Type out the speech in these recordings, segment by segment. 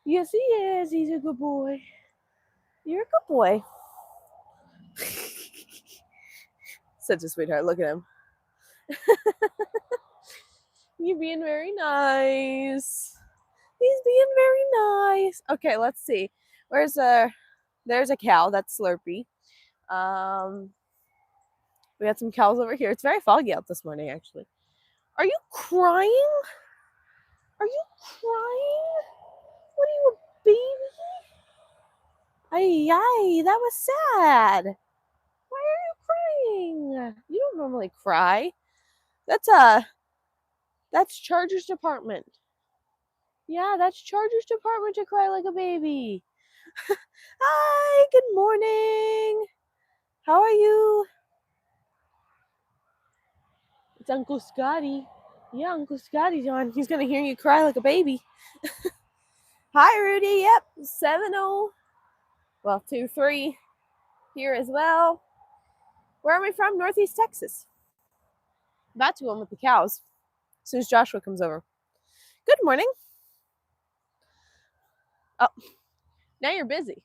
Yes, he is. He's a good boy. You're a good boy. Such a sweetheart. Look at him. You're being very nice. He's being very nice. Okay, let's see. There's a cow. That's Slurpee. We got some cows over here. It's very foggy out this morning, actually. Are you crying? Are you crying? What are you, a baby? Ay, that was sad. Why are you crying? You don't normally cry. That's Charger's department. Yeah, that's Charger's department to cry like a baby. Hi, good morning. How are you? It's Uncle Scotty. Yeah, Uncle Scotty's on. He's gonna hear you cry like a baby. Hi, Rudy. Yep, 7-0. Well, 2-3 here as well. Where am I from? Northeast Texas. About to go in with the cows as soon as Joshua comes over. Good morning. Oh, now you're busy.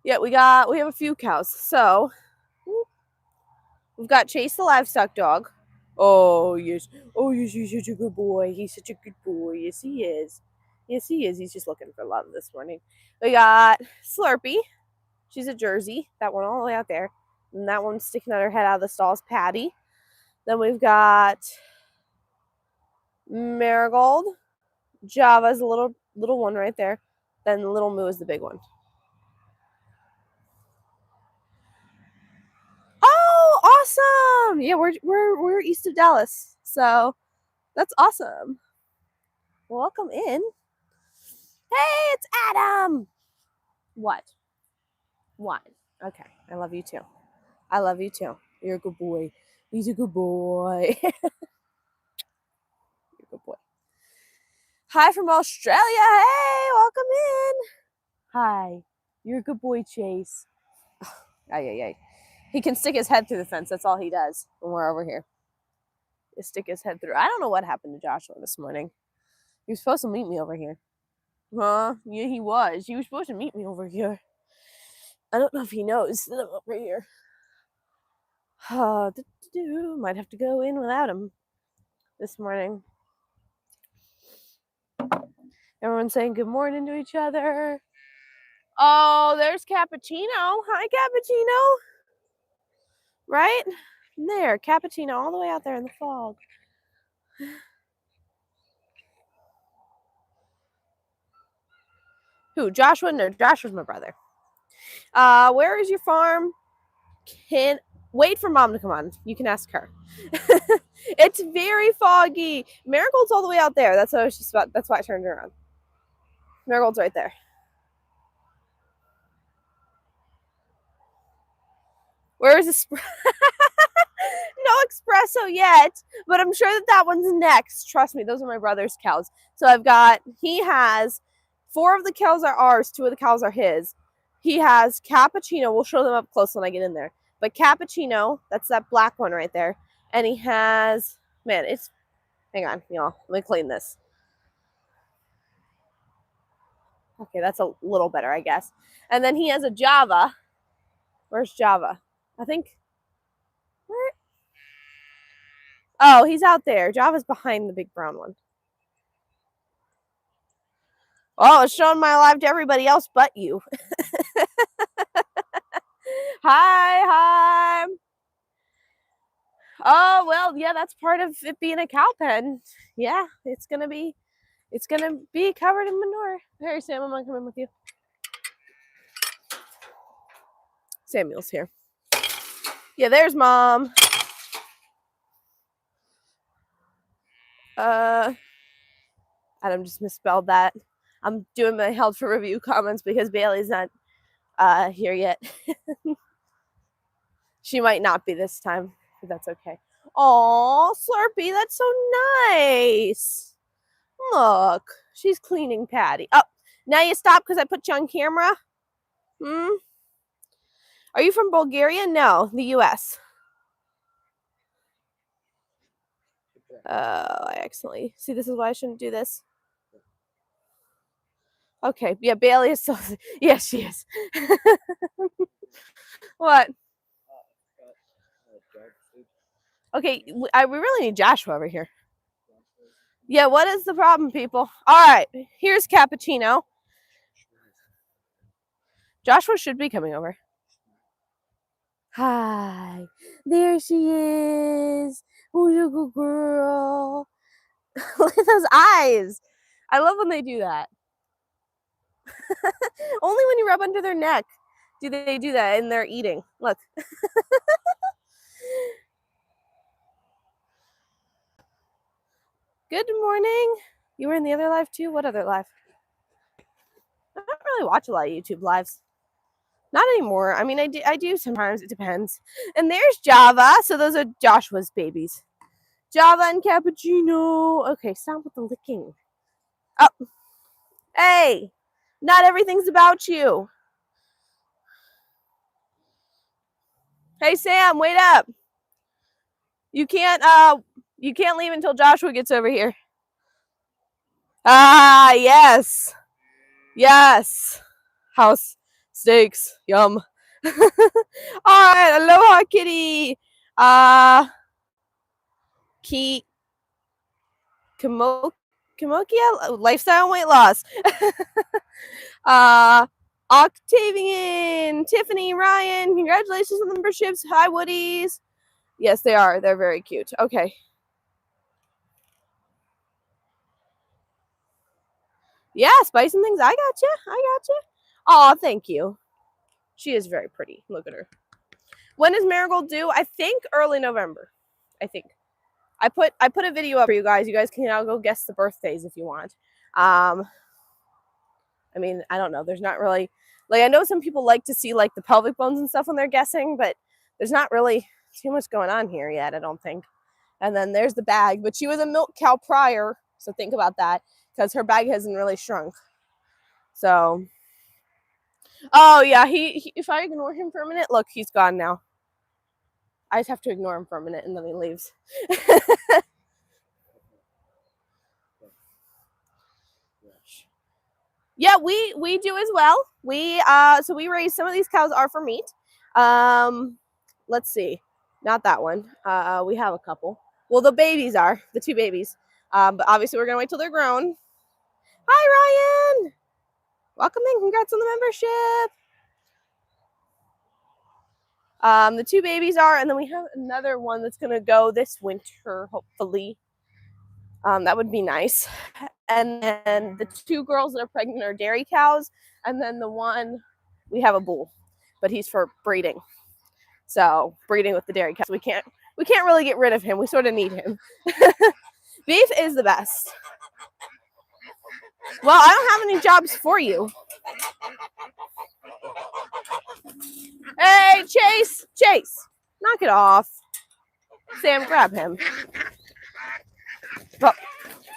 Yeah, we have a few cows. So we've got Chase the livestock dog. Oh yes, he's such a good boy. He's such a good boy. Yes, he is. Yes, he is. He's just looking for love this morning. We got Slurpee. She's a Jersey. That one all the way out there. And that one sticking out her head out of the stall is Patty. Then we've got Marigold. Java's a little one right there. Then Little Moo is the big one. Oh, awesome! Yeah, we're east of Dallas, so that's awesome. Welcome in. Hey, it's Adam. What? Okay, I love you too. I love you too. You're a good boy. He's a good boy. You're a good boy. Hi from Australia. Hey, welcome in. Hi. You're a good boy, Chase. Ay. He can stick his head through the fence. That's all he does when we're over here. Just stick his head through. I don't know what happened to Joshua this morning. He was supposed to meet me over here. Huh? Yeah, he was. He was supposed to meet me over here. I don't know if he knows that I'm over here. Might have to go in without him this morning. Everyone's saying good morning to each other. Oh, there's Cappuccino. Hi, Cappuccino. Right? There, Cappuccino all the way out there in the fog. Who? Joshua? No, Joshua's my brother. Where is your farm? Wait for mom to come on. You can ask her. It's very foggy. Marigold's all the way out there. That's what I was just about. That's why I turned around. Marigold's right there. Where is this? No espresso yet, but I'm sure that one's next. Trust me, those are my brother's cows. So he has 4 of the cows are ours, 2 of the cows are his. He has Cappuccino. We'll show them up close when I get in there. But Cappuccino, that's that black one right there. And he has, hang on, y'all. Let me clean this. Okay, that's a little better, I guess. And then he has a Java. Where's Java? I think. Where? Oh, he's out there. Java's behind the big brown one. Oh, it's showing my live to everybody else but you. Hi. Oh, well, yeah, that's part of it being a cow pen. Yeah, it's gonna be covered in manure. Hey, Sam, I'm gonna come in with you. Samuel's here. Yeah, there's mom. Adam just misspelled that. I'm doing my held for review comments because Bailey's not here yet. She might not be this time, but that's okay. Aw, Slurpee, that's so nice. Look, she's cleaning Patty. Oh, now you stop because I put you on camera? Are you from Bulgaria? No, the U.S. Oh, I accidentally. See, this is why I shouldn't do this. Okay, yeah, Bailey is so, yes, she is. What? Okay, we really need Joshua over here. Yeah, what is the problem, people? All right, here's Cappuccino. Joshua should be coming over. Hi, there she is. Oh, little girl. Look at those eyes. I love when they do that. Only when you rub under their neck do they do that, and they're eating. Look. Good morning. You were in the other live too? What other live? I don't really watch a lot of YouTube lives. Not anymore. I mean, I do sometimes. It depends. And there's Java. So those are Joshua's babies. Java and Cappuccino. Okay, stop with the licking. Oh. Hey, not everything's about you. Hey, Sam, wait up. You can't leave until Joshua gets over here. Ah, yes. Yes. House steaks. Yum. All right, aloha kitty. Kamokia lifestyle weight loss. Octavian, Tiffany, Ryan, congratulations on the memberships. Hi, Woodies. Yes, they are. They're very cute. Okay. Yeah, spicing things. I got you. Oh, thank you. She is very pretty. Look at her. When is Marigold due? I think early November. I think. I put a video up for you guys. You guys can go guess the birthdays if you want. I mean, I don't know. There's not really, like, I know some people like to see like the pelvic bones and stuff when they're guessing, but there's not really too much going on here yet, I don't think. And then there's the bag, but she was a milk cow prior, so think about that, because her bag hasn't really shrunk. So, oh yeah, he if I ignore him for a minute, look, he's gone now. I just have to ignore him for a minute and then he leaves. Yeah, we do as well. So we raise, some of these cows are for meat. Let's see, not that one. We have a couple. Well, the babies are the two babies. But obviously we're gonna wait till they're grown. Hi, Ryan. Welcome in. Congrats on the membership. The two babies are, and then we have another one that's gonna go this winter, hopefully. That would be nice. And then the two girls that are pregnant are dairy cows, and then the one, we have a bull, but he's for breeding. So breeding with the dairy cows, we can't really get rid of him. We sort of need him. Beef is the best. Well, I don't have any jobs for you. Hey, Chase, knock it off. Sam, grab him. Oh,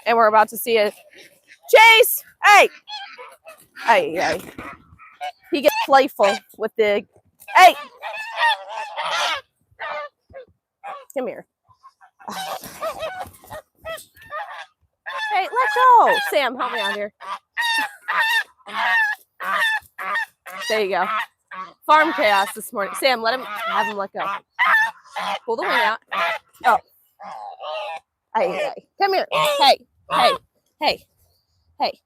and we're about to see it. Chase, hey. He gets playful with the, hey. Come here. Hey, let go. Sam, help me out here. There you go. Farm chaos this morning. Sam, have him let go. Pull the wing out. Oh. Hey. Come here. Hey.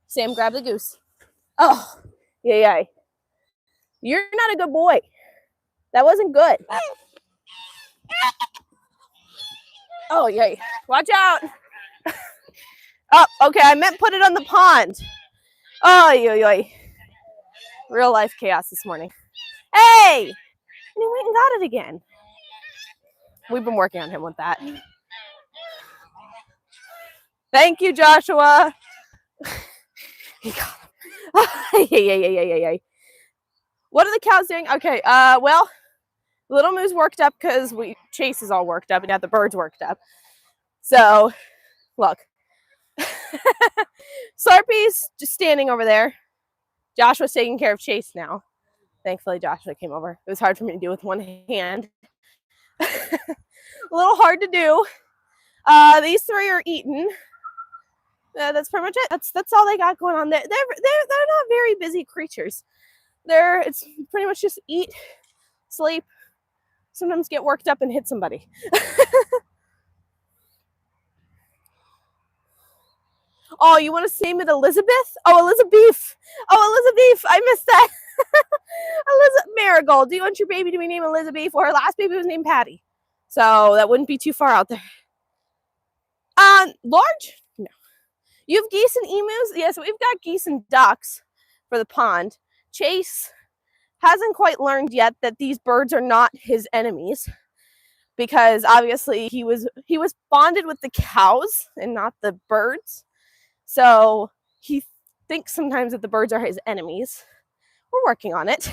Sam, grab the goose. Oh. Yeah. You're not a good boy. That wasn't good. Oh, yay. Watch out. Oh, okay. I meant put it on the pond. Oh, yoy. Real life chaos this morning. Hey! And he went and got it again. We've been working on him with that. Thank you, Joshua. He got him. Yeah. What are the cows doing? Okay, well, Little Moo's worked up because Chase is all worked up and got the birds worked up. So, look. Slurpy's just standing over there. Joshua's taking care of Chase now. Thankfully, Joshua came over. It was hard for me to do with one hand. A little hard to do. These three are eating. That's pretty much it. That's all they got going on. They're not very busy creatures. It's pretty much just eat, sleep, sometimes get worked up and hit somebody. Oh, you want to name it Elizabeth? Oh, Elizabeth. Oh, Elizabeth. I missed that. Elizabeth Marigold. Do you want your baby to be named Elizabeth? Well, her last baby was named Patty. So that wouldn't be too far out there. Large? No. You have geese and emus? Yes, we've got geese and ducks for the pond. Chase hasn't quite learned yet that these birds are not his enemies, because obviously he was bonded with the cows and not the birds. So he thinks sometimes that the birds are his enemies. We're working on it.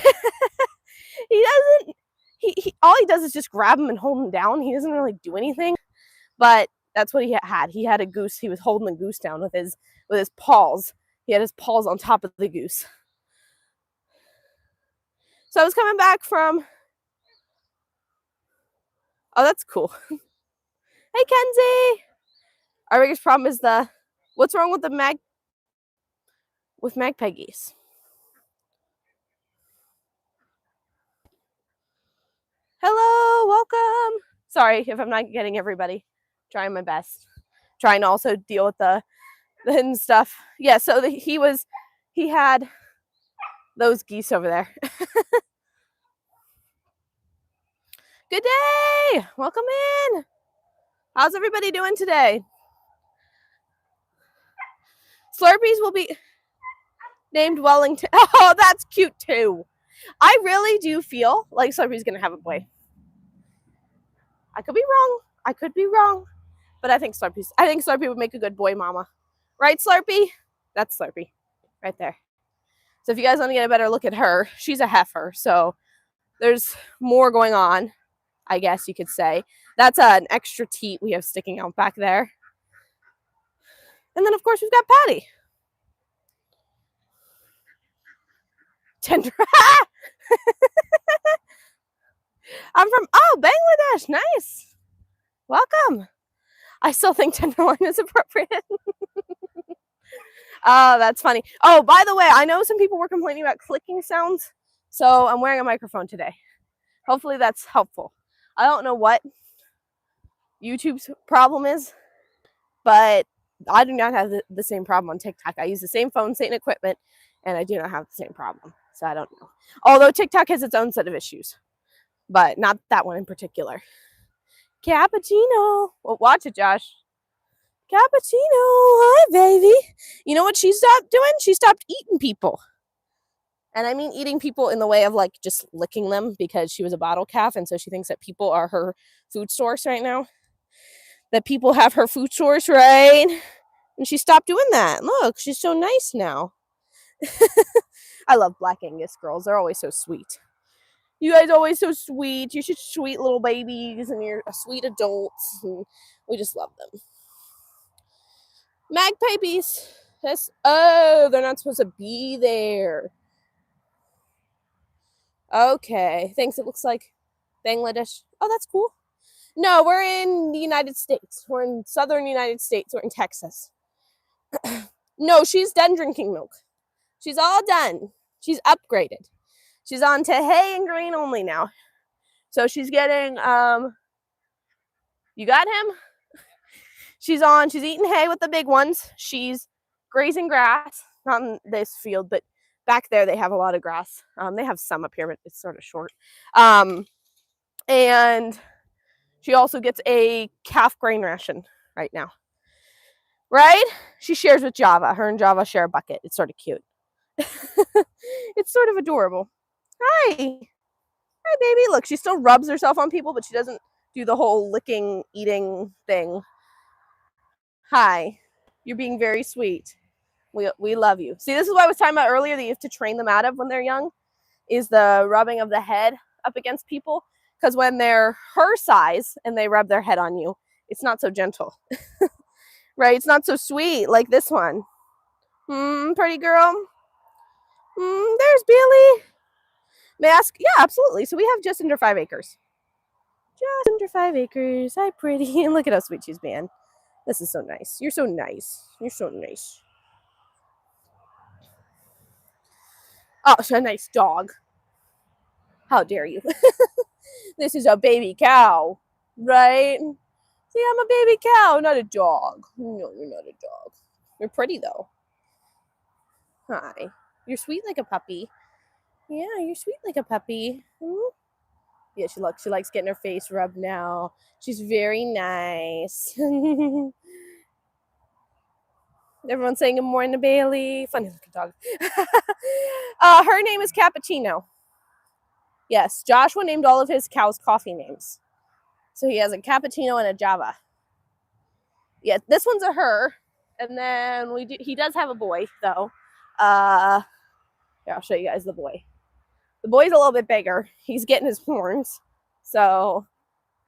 He doesn't, all he does is just grab them and hold them down. He doesn't really do anything, but that's what he had. He had a goose. He was holding the goose down with his paws. He had his paws on top of the goose. So I was coming back from, oh, that's cool. Hey, Kenzie. Our biggest problem is what's wrong with magpie geese? Hello, welcome. Sorry if I'm not getting everybody. Trying my best. Trying to also deal with the hidden stuff. Yeah, so he had those geese over there. Good day. Welcome in. How's everybody doing today? Slurpees will be named Wellington. Oh, that's cute too. I really do feel like Slurpee's gonna have a boy. I could be wrong. But I think Slurpee would make a good boy mama. Right, Slurpee? That's Slurpee right there. So if you guys want to get a better look at her, she's a heifer. So there's more going on, I guess you could say. That's an extra teat we have sticking out back there. And then, of course, we've got Patty. Tender. I'm from, Bangladesh. Nice. Welcome. I still think tenderloin is appropriate. Oh, that's funny. Oh, by the way, I know some people were complaining about clicking sounds, so I'm wearing a microphone today. Hopefully that's helpful. I don't know what YouTube's problem is, but I do not have the same problem on TikTok. I use the same phone, same equipment, and I do not have the same problem. So I don't know. Although TikTok has its own set of issues, but not that one in particular. Cappuccino. Well, watch it, Josh. Cappuccino. Hi, baby. You know what she stopped doing? She stopped eating people. And I mean eating people in the way of like just licking them, because she was a bottle calf, and so she thinks that people are her food source right now. That people have her food source, right? And she stopped doing that. Look, she's so nice now. I love Black Angus girls. They're always so sweet. You guys are always so sweet. You're such sweet little babies, and you're sweet adults. And we just love them. Magpies. Yes. Oh, they're not supposed to be there. Okay. Thanks. It looks like Bangladesh. Oh, that's cool. No, we're in the United States. We're in southern United States. We're in Texas. No, she's done drinking milk. She's all done. She's upgraded. She's on to hay and grain only now. So she's getting, you got him? She's eating hay with the big ones. She's grazing grass, not in this field, but back there they have a lot of grass. They have some up here, but it's sort of short. And she also gets a calf grain ration right now. Right? She shares with Java. Her and Java share a bucket. It's sort of cute. It's sort of adorable. Hi. Hi, baby. Look, she still rubs herself on people, but she doesn't do the whole licking, eating thing. Hi. You're being very sweet. We love you. See, this is what I was talking about earlier that you have to train them out of when they're young, is the rubbing of the head up against people. Because when they're her size and they rub their head on you, it's not so gentle. Right? It's not so sweet like this one. Pretty girl. There's Billy. Mask. Yeah, absolutely. So we have just under 5 acres. Just under 5 acres. Hi, pretty. And look at how sweet she's being. This is so nice. You're so nice. You're so nice. Oh, she's a nice dog. How dare you? This is a baby cow, right? See, I'm a baby cow, not a dog. No, you're not a dog. You're pretty, though. Hi. You're sweet like a puppy. Yeah, you're sweet like a puppy. Yeah, she likes getting her face rubbed now. She's very nice. Everyone's saying good morning to Bailey. Funny looking dog. Her name is Cappuccino. Yes, Joshua named all of his cows coffee names. So he has a Cappuccino and a Java. Yeah, this one's a her. And then he does have a boy, though. Here, I'll show you guys the boy. The boy's a little bit bigger. He's getting his horns. So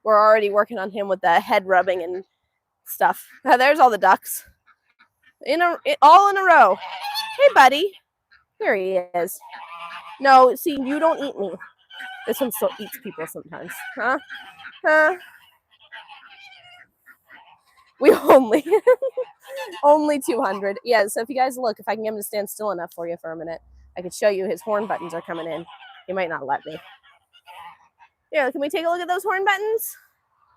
we're already working on him with the head rubbing and stuff. There's all the ducks. All in a row. Hey, buddy. There he is. No, see, you don't eat me. This one still eats people sometimes. Huh? We only 200. Yeah, so if you guys look, if I can get him to stand still enough for you for a minute, I could show you his horn buttons are coming in. He might not let me. Yeah, can we take a look at those horn buttons?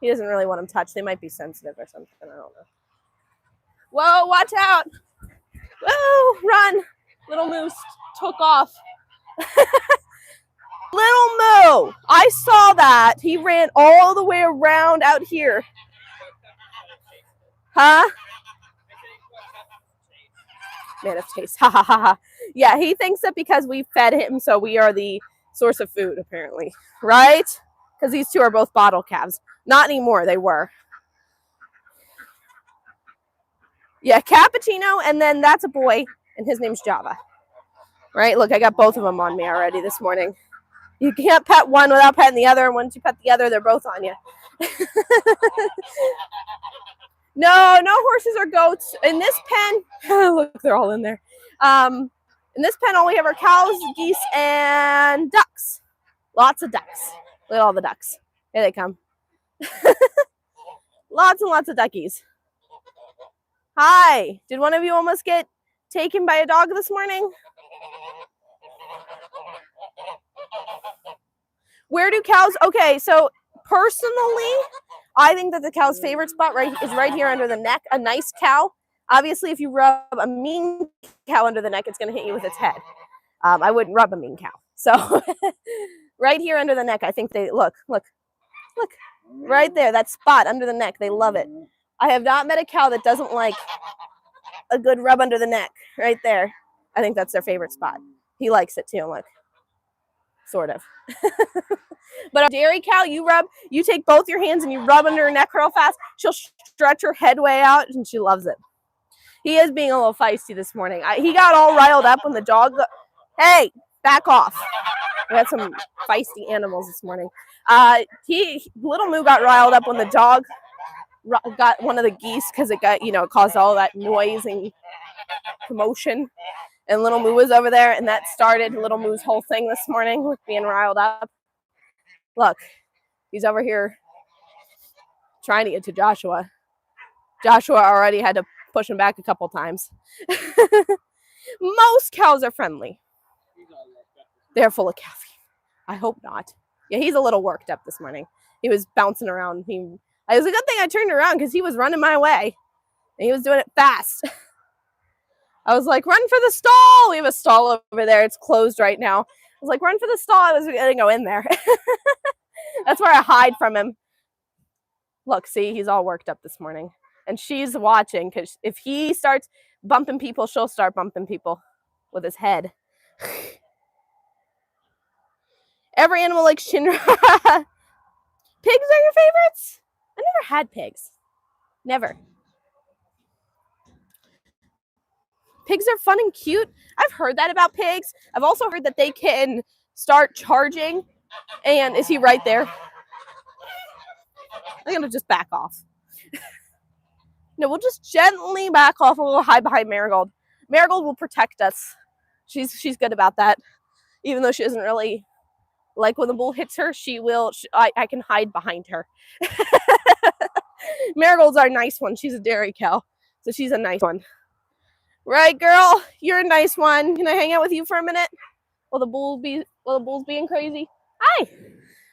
He doesn't really want them touched. They might be sensitive or something. I don't know. Whoa, watch out. Whoa, run. Little Moose took off. Little Moo, I saw that. He ran all the way around out here. Huh? Man of taste. Ha ha ha ha. Yeah, he thinks that because we fed him, so we are the source of food, apparently. Right? Because these two are both bottle calves. Not anymore, they were. Yeah, Cappuccino, and then that's a boy, and his name's Java. Right? Look, I got both of them on me already this morning. You can't pet one without petting the other, and once you pet the other, they're both on you. No horses or goats. In this pen, look, they're all in there. In this pen, all we have are cows, geese, and ducks. Lots of ducks. Look at all the ducks. Here they come. Lots and lots of duckies. Hi. Did one of you almost get taken by a dog this morning? Where do cows? Okay, so personally, I think that the cow's favorite spot is right here under the neck. A nice cow. Obviously, if you rub a mean cow under the neck, it's going to hit you with its head. I wouldn't rub a mean cow. So right here under the neck, I think they look. Right there, that spot under the neck. They love it. I have not met a cow that doesn't like a good rub under the neck. Right there. I think that's their favorite spot. He likes it too. Look. Sort of. But a dairy cow, you take both your hands and you rub under her neck real fast. She'll stretch her head way out and she loves it. He is being a little feisty this morning. He got all riled up when the dog, hey, back off. We had some feisty animals this morning. Little Moo got riled up when the dog got one of the geese because it got, caused all that noise and commotion. And Little Moo was over there, and that started Little Moo's whole thing this morning with being riled up. Look, he's over here trying to get to Joshua. Joshua already had to push him back a couple times. Most cows are friendly. They're full of caffeine. I hope not. Yeah, he's a little worked up this morning. He was bouncing around. It was a good thing I turned around because he was running my way. And he was doing it fast. I was like, run for the stall. We have a stall over there. It's closed right now. I was like, run for the stall. I was going to go in there. That's where I hide from him. Look, see, he's all worked up this morning. And she's watching because if he starts bumping people, she'll start bumping people with his head. Every animal likes Shinra. Pigs are your favorites? I never had pigs. Never. Pigs are fun and cute. I've heard that about pigs. I've also heard that they can start charging. And is he right there? I'm going to just back off. No, we'll just gently back off a little hide behind Marigold. Marigold will protect us. She's good about that. Even though she doesn't really like when the bull hits her, she will. I can hide behind her. Marigold's our nice one. She's a dairy cow, so she's a nice one. Right, girl? You're a nice one. Can I hang out with you for a minute? Will the bull's being crazy? Hi.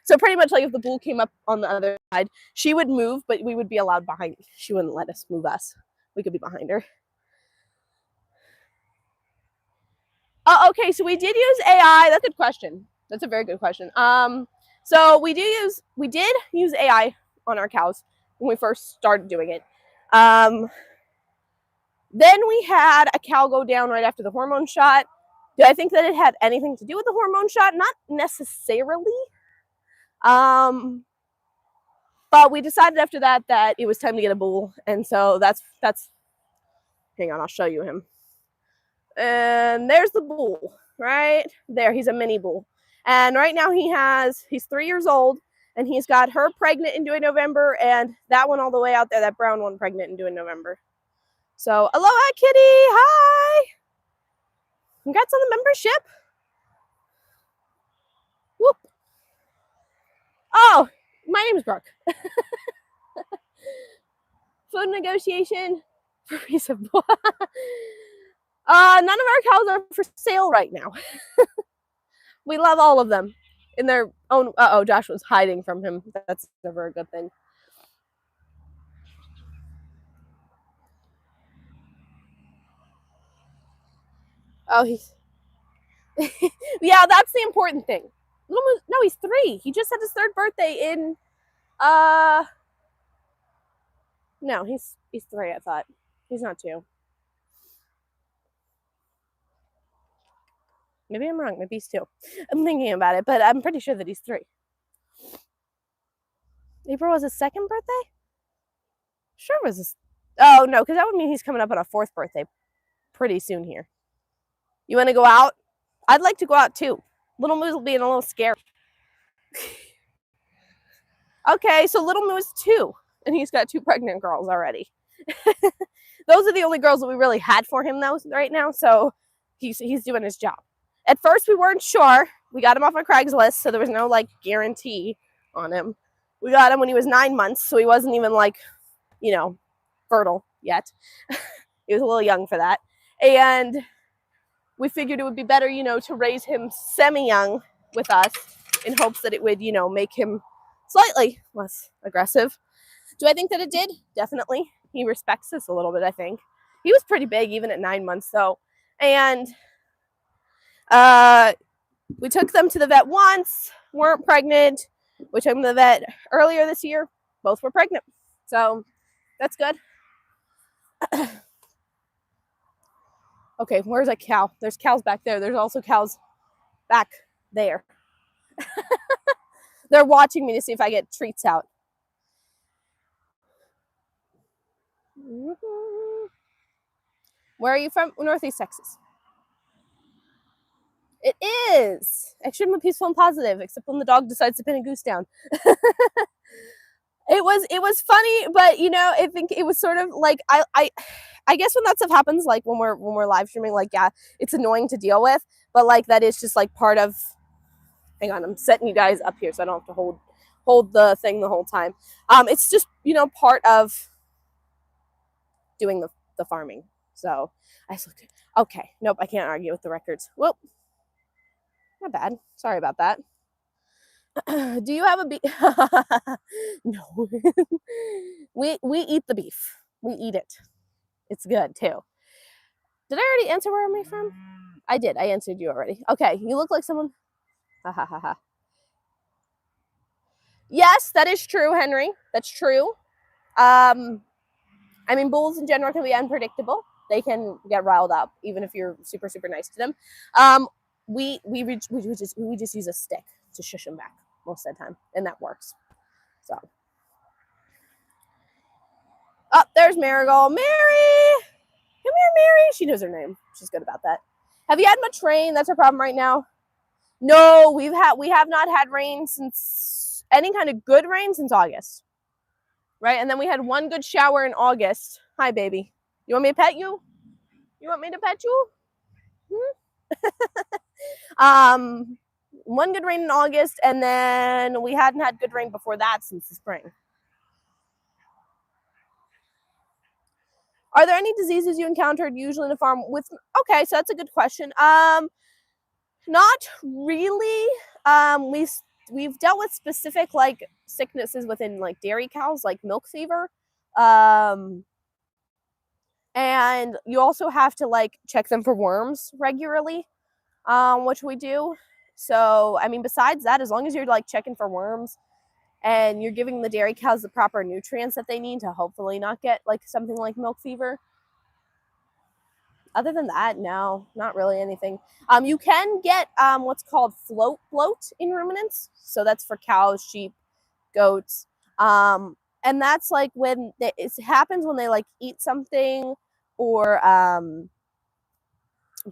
So pretty much like if the bull came up on the other side, she would move, but we would be allowed behind. She wouldn't let us move us. We could be behind her. Okay, so we did use AI. That's a good question. That's a very good question. So we did use AI on our cows when we first started doing it. Then we had a cow go down right after the hormone shot. Do I think that it had anything to do with the hormone shot? Not necessarily. But we decided after that that it was time to get a bull, and so that's. Hang on, I'll show you him. And there's the bull right there. He's a mini bull, and right now he's 3 years old, and he's got her pregnant and due in November, and that one all the way out there, that brown one, pregnant and due in November. So aloha, kitty. Hi. Congrats on the membership. Whoop. Oh, my name's Brooke. Food negotiation. Reasonable. None of our cows are for sale right now. We love all of them in their own. Josh was hiding from him. That's never a good thing. Oh, he's. Yeah, that's the important thing. No, he's 3. He just had his 3rd birthday in. No, he's 3. I thought he's not 2. Maybe I'm wrong. Maybe he's 2. I'm thinking about it, but I'm pretty sure that he's 3. April was his 2nd birthday? Sure was his. Oh, no, because that would mean he's coming up on a 4th birthday pretty soon here. You want to go out? I'd like to go out too. Little Moo's being a little scared. Okay, so Little Moo is 2, and he's got 2 pregnant girls already. Those are the only girls that we really had for him though right now, so he's doing his job. At first, we weren't sure. We got him off of Craigslist, so there was no like guarantee on him. We got him when he was 9 months, so he wasn't even like, fertile yet. He was a little young for that. And we figured it would be better, to raise him semi-young with us in hopes that it would, make him slightly less aggressive. Do I think that it did? Definitely. He respects us a little bit, I think. He was pretty big even at 9 months though. And we took them to the vet once, weren't pregnant. We took them to the vet earlier this year. Both were pregnant. So that's good. Okay, where's a cow? There's cows back there. There's also cows back there. They're watching me to see if I get treats out. Where are you from? Northeast Texas. It is extremely peaceful and positive, except when the dog decides to pin a goose down. It was funny, but I think it was sort of like I guess when that stuff happens, like when we're live streaming, like yeah, it's annoying to deal with, but like that is just like part of. Hang on, I'm setting you guys up here so I don't have to hold the thing the whole time. It's just part of doing the farming. So I just looked. Okay, nope, I can't argue with the records. Whoop, not bad. Sorry about that. Do you have a beef? No. we eat the beef. We eat it. It's good too. Did I already answer where am I from? I did. I answered you already. Okay, you look like someone. Ha ha ha ha. Yes, that is true, Henry. That's true. I mean, bulls in general can be unpredictable. They can get riled up, even if you're super, super nice to them. We just use a stick to shush them back most of the time, and that works. So, oh, there's Marigold. Mary, come here, Mary. She knows her name. She's good about that. Have you had much rain? That's our problem right now. No, we have not had rain since any kind of good rain since August, right? And then we had one good shower in August. Hi, baby. You want me to pet you? You want me to pet you? One good rain in August, and then we hadn't had good rain before that since the spring. Are there any diseases you encountered usually in a farm with? Okay, so that's a good question. Not really. We've dealt with specific like sicknesses within like dairy cows, like milk fever. And you also have to like check them for worms regularly, which we do. So, I mean, besides that, as long as you're like checking for worms and you're giving the dairy cows the proper nutrients that they need to hopefully not get like something like milk fever. Other than that, no, not really anything. You can get what's called bloat in ruminants. So that's for cows, sheep, goats. And that's like when it happens when they like eat something, or I'm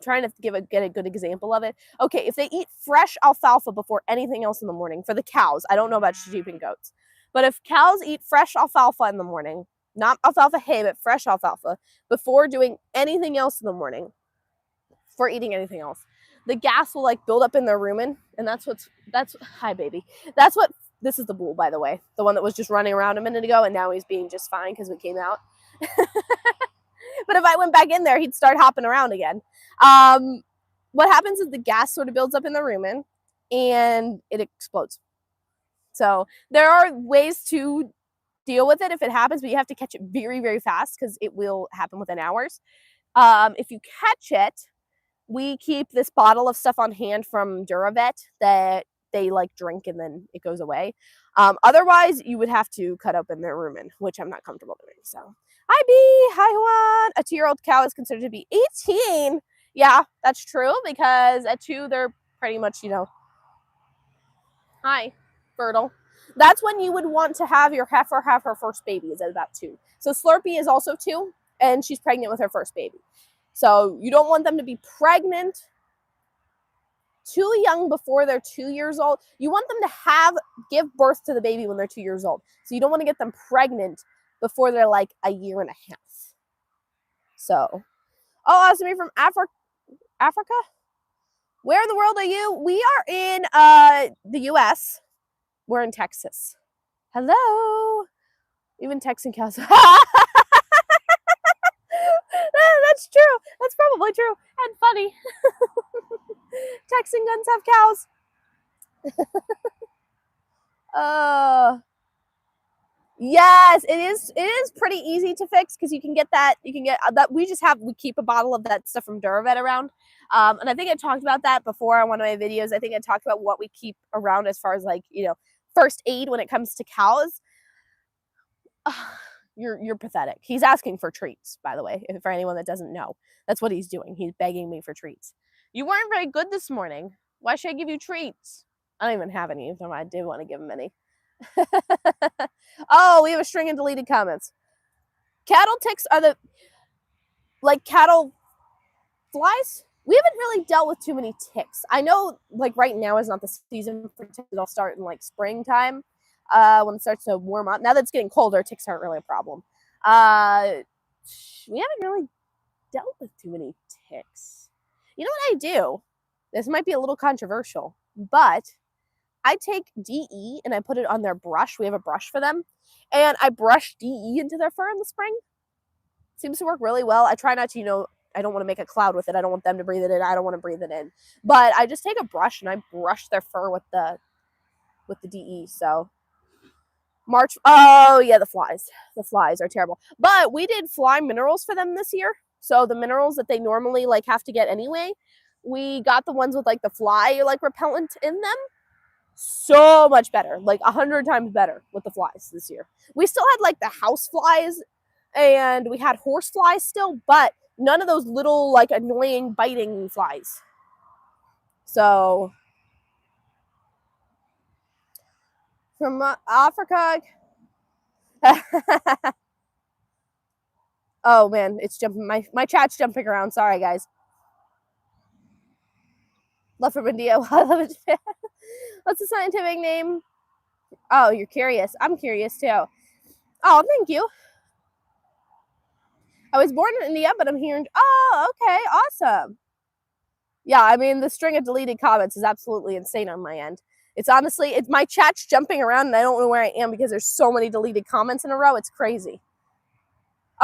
trying to get a good example of it. Okay, if they eat fresh alfalfa before anything else in the morning for the cows, I don't know about sheep and goats, but if cows eat fresh alfalfa in the morning, not alfalfa hay, but fresh alfalfa, before doing anything else in the morning, for eating anything else, the gas will like build up in their rumen, and that's hi baby. That's what this is, the bull, by the way, the one that was just running around a minute ago, and now he's being just fine because we came out. But if I went back in there, he'd start hopping around again. What happens is the gas sort of builds up in the rumen and it explodes. So there are ways to deal with it if it happens, but you have to catch it very, very fast because it will happen within hours. If you catch it, we keep this bottle of stuff on hand from Duravet that they like drink and then it goes away. Otherwise, you would have to cut open their rumen, which I'm not comfortable doing. So, hi B, hi Juan. A 2-year-old cow is considered to be 18. Yeah, that's true because at 2, they're pretty much, fertile. That's when you would want to have your heifer have her first baby, is at about 2. So Slurpee is also 2, and she's pregnant with her first baby. So you don't want them to be pregnant too young before they're 2 years old. You want them to give birth to the baby when they're 2 years old. So you don't want to get them pregnant before they're like a year and a half. So, awesome. You're from Africa? Where in the world are you? We are in the US. We're in Texas. Hello. Even Texan cows. That's true. That's probably true and funny. Texan guns have cows. Yes, it is. It is pretty easy to fix because you can get that. You can get that. We keep a bottle of that stuff from Duravet around. And I think I talked about that before on one of my videos. I think I talked about what we keep around as far as like, first aid when it comes to cows. You're pathetic. He's asking for treats, by the way, for anyone that doesn't know. That's what he's doing. He's begging me for treats. You weren't very good this morning. Why should I give you treats? I don't even have any, so I did want to give him any. Oh, we have a string of deleted comments. Cattle ticks are cattle flies? We haven't really dealt with too many ticks. I know like right now is not the season for ticks. It'll start in like springtime. When it starts to warm up. Now that it's getting colder, ticks aren't really a problem. We haven't really dealt with too many ticks. You know what I do? This might be a little controversial, but I take DE and I put it on their brush. We have a brush for them. And I brush DE into their fur in the spring. Seems to work really well. I try not to, I don't want to make a cloud with it. I don't want them to breathe it in. I don't want to breathe it in. But I just take a brush and I brush their fur with the DE. So oh yeah, the flies are terrible. But we did fly minerals for them this year. So the minerals that they normally like have to get anyway, we got the ones with like the fly like repellent in them. So much better, like 100 times better with the flies this year. We still had like the house flies and we had horse flies still, but none of those little like annoying biting flies. So from Africa. Oh man, it's jumping. My chat's jumping around. Sorry, guys. Love from India. What's the scientific name? Oh, you're curious. I'm curious too. Oh, thank you. I was born in India, but I'm here. Oh, okay, awesome. Yeah, I mean the string of deleted comments is absolutely insane on my end. It's honestly, my chat's jumping around and I don't know where I am because there's so many deleted comments in a row. It's crazy.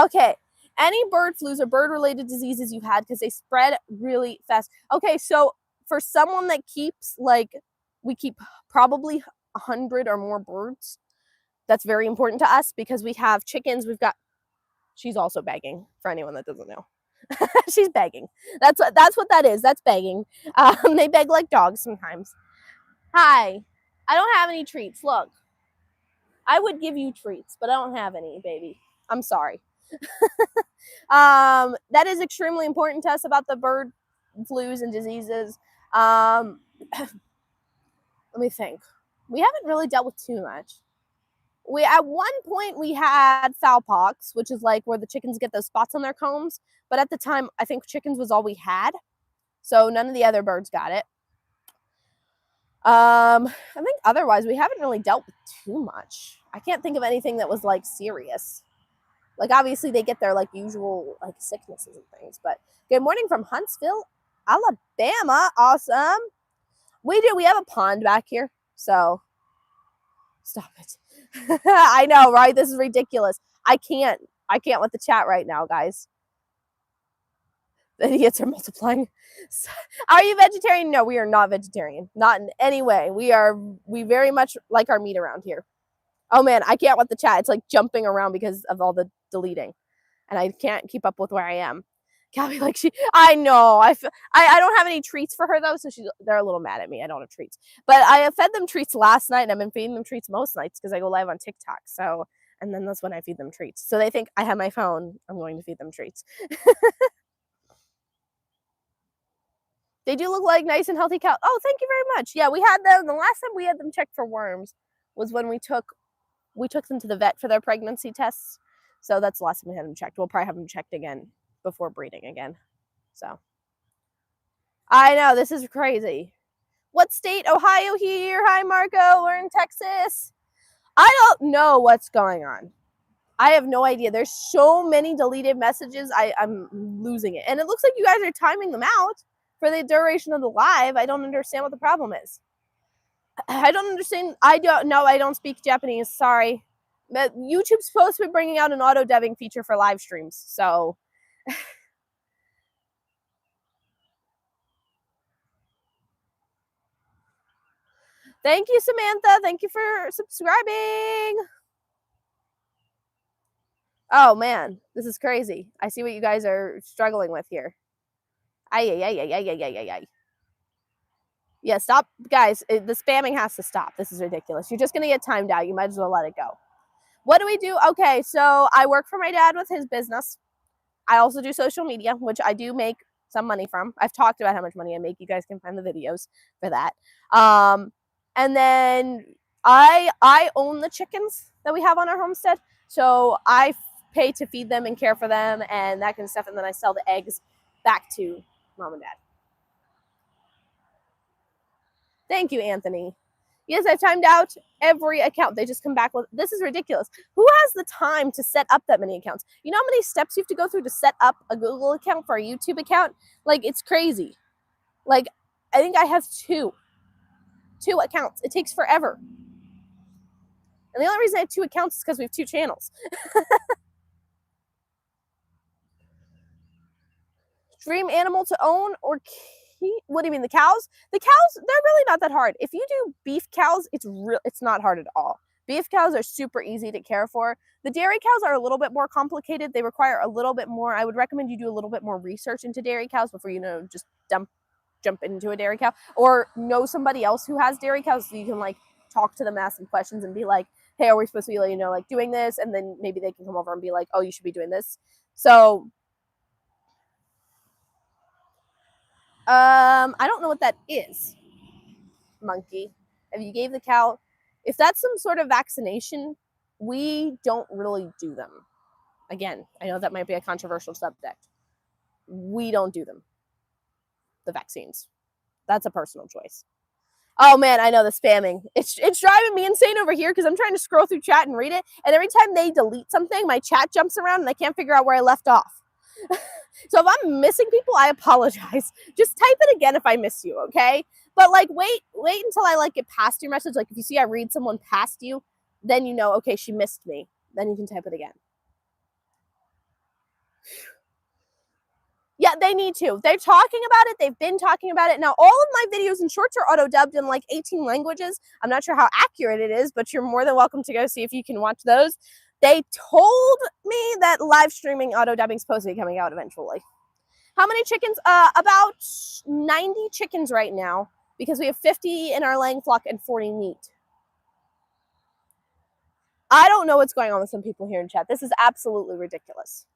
Okay, Any bird flus or bird-related diseases you've had, because they spread really fast. Okay, so for someone that keeps, like, we keep probably 100 or more birds, that's very important to us because we have chickens. We've got, she's also begging, for anyone that doesn't know. She's begging. That's what that is. That's begging. They beg like dogs sometimes. Hi. I don't have any treats. Look. I would give you treats, but I don't have any, baby. I'm sorry. That is extremely important to us about the bird flus and diseases. Let me think. We haven't really dealt with too much. At one point we had fowl pox, which is like where the chickens get those spots on their combs. But at the time, I think chickens was all we had, so none of the other birds got it. I think otherwise we haven't really dealt with too much. I can't think of anything that was like serious. Like obviously they get their like usual like sicknesses and things. But good morning from Huntsville, Alabama. Awesome. We have a pond back here, so stop it. I know, right? This is ridiculous. I can't with the chat right now, guys. The idiots are multiplying. Are you vegetarian? No, we are not vegetarian. Not in any way. We very much like our meat around here. Oh man, I can't with the chat. It's like jumping around because of all the deleting. And I can't keep up with where I am. Callie, like I know. I don't have any treats for her though, so they're a little mad at me. I don't have treats. But I fed them treats last night, and I've been feeding them treats most nights because I go live on TikTok. So, and then that's when I feed them treats. So they think I have my phone. I'm going to feed them treats. They do look like nice and healthy cows. Oh, thank you very much. Yeah, we had them. The last time we had them checked for worms was when we took them to the vet for their pregnancy tests. So that's the last time we had them checked. We'll probably have them checked again before breeding again. So I know, this is crazy. What state? Ohio here. Hi, Marco. We're in Texas. I don't know what's going on. I have no idea. There's so many deleted messages. I'm losing it. And it looks like you guys are timing them out for the duration of the live. I don't understand what the problem is. I don't understand. I don't speak Japanese. Sorry. But YouTube's supposed to be bringing out an auto-dubbing feature for live streams. So thank you, Samantha. Thank you for subscribing. Oh man, this is crazy. I see what you guys are struggling with here. Yeah, stop. Guys, the spamming has to stop. This is ridiculous. You're just going to get timed out. You might as well let it go. What do we do? Okay, so I work for my dad with his business. I also do social media, which I do make some money from. I've talked about how much money I make. You guys can find the videos for that. And then I own the chickens that we have on our homestead. So I pay to feed them and care for them and that kind of stuff. And then I sell the eggs back to mom and dad. Thank you, Anthony. Yes, I've timed out every account. They just come back with, this is ridiculous. Who has the time to set up that many accounts? You know how many steps you have to go through to set up a Google account for a YouTube account? Like, it's crazy. Like, I think I have two accounts. It takes forever. And the only reason I have 2 accounts is because we have 2 channels. Dream animal to own or keep? What do you mean, the cows? The cows, they're really not that hard. If you do beef cows, it's not hard at all. Beef cows are super easy to care for. The dairy cows are a little bit more complicated. They require a little bit more. I would recommend you do a little bit more research into dairy cows before you just jump into a dairy cow, or know somebody else who has dairy cows so you can like talk to them, ask them questions, and be like, hey, are we supposed to be like doing this? And then maybe they can come over and be like, oh, you should be doing this. So I don't know what that is, monkey. If you gave the cow, if that's some sort of vaccination, we don't really do them. Again, I know that might be a controversial subject. We don't do them. The vaccines. That's a personal choice. Oh man, I know the spamming. It's driving me insane over here because I'm trying to scroll through chat and read it, and every time they delete something, my chat jumps around and I can't figure out where I left off. So if I'm missing people, I apologize. Just type it again if I miss you, okay? But like wait until I like get past your message. Like if you see I read someone past you, then you know, okay, she missed me. Then you can type it again. Yeah, they need to. They're talking about it. They've been talking about it. Now, all of my videos and shorts are auto-dubbed in like 18 languages. I'm not sure how accurate it is, but you're more than welcome to go see if you can watch those. They told me that live streaming auto-dubbing is supposed to be coming out eventually. How many chickens? About 90 chickens right now, because we have 50 in our laying flock and 40 meat. I don't know what's going on with some people here in chat. This is absolutely ridiculous.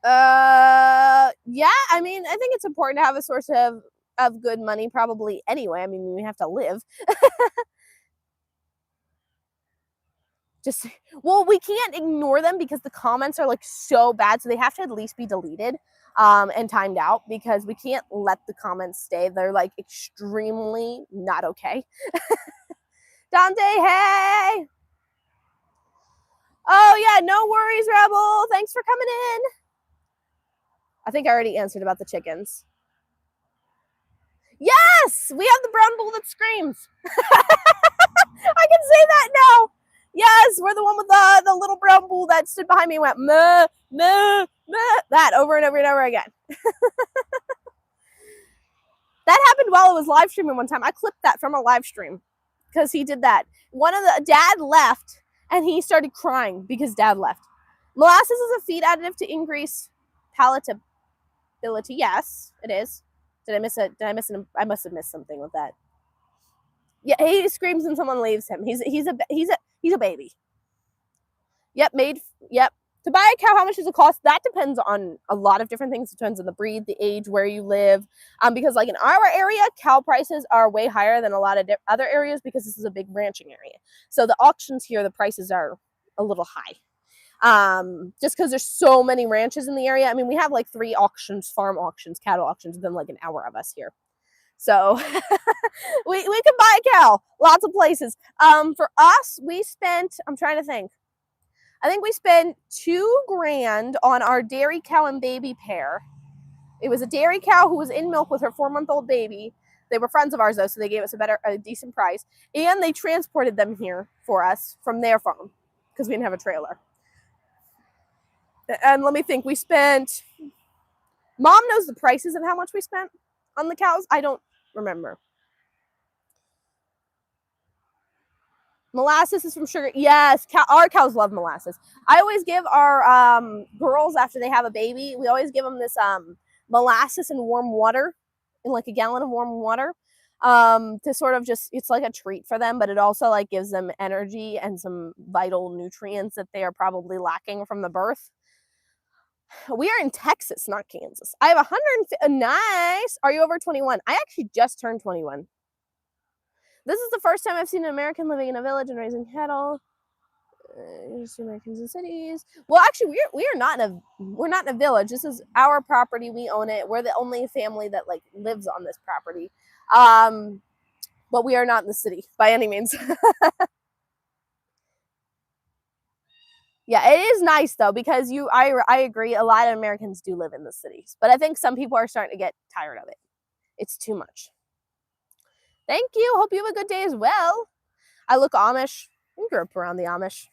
Yeah, I mean, I think it's important to have a source of good money probably anyway. I mean, we have to live. Just, well, we can't ignore them because the comments are like so bad, so they have to at least be deleted and timed out, because we can't let the comments stay. They're like extremely not okay. Dante, hey! Oh yeah, no worries, Rebel. Thanks for coming in. I think I already answered about the chickens. Yes, we have the brown bull that screams. I can say that now. Yes, we're the one with the little brown bull that stood behind me and went meh, meh, meh, that over and over and over again. That happened while I was live streaming one time. I clipped that from a live stream because he did that. Dad left and he started crying because dad left. Molasses is a feed additive to increase palatability. Yes, it is. Did I miss it? Did I miss it? I must have missed something with that. Yeah, he screams when someone leaves him. He's a baby. Yep, yep. To buy a cow, how much does it cost? That depends on a lot of different things. It depends on the breed, the age, where you live. Because like in our area, cow prices are way higher than a lot of other areas because this is a big ranching area. So the auctions here, the prices are a little high. Just because there's so many ranches in the area. I mean, we have like 3 auctions, farm auctions, cattle auctions within like an hour of us here. So we can buy a cow lots of places. For us, we spent, I'm trying to think. I think we spent $2,000 on our dairy cow and baby pair. It was a dairy cow who was in milk with her 4-month-old baby. They were friends of ours though, so they gave us a decent price. And they transported them here for us from their farm because we didn't have a trailer. And let me think, we spent, Mom knows the prices of how much we spent on the cows. I don't remember. Molasses is from sugar. Yes, our cows love molasses. I always give our girls, after they have a baby, we always give them this molasses in warm water, in like a gallon of warm water, to sort of just, it's like a treat for them, but it also like gives them energy and some vital nutrients that they are probably lacking from the birth. We are in Texas, not Kansas. I have 150. Nice. Are you over 21? I actually just turned 21. This is the first time I've seen an American living in a village and raising cattle. Americans in cities. Well, actually, we're not in a village. This is our property. We own it. We're the only family that like lives on this property. But we are not in the city by any means. Yeah, it is nice though, because I agree, a lot of Americans do live in the cities, but I think some people are starting to get tired of it. It's too much. Thank you. Hope you have a good day as well. I look Amish. I grew up around the Amish.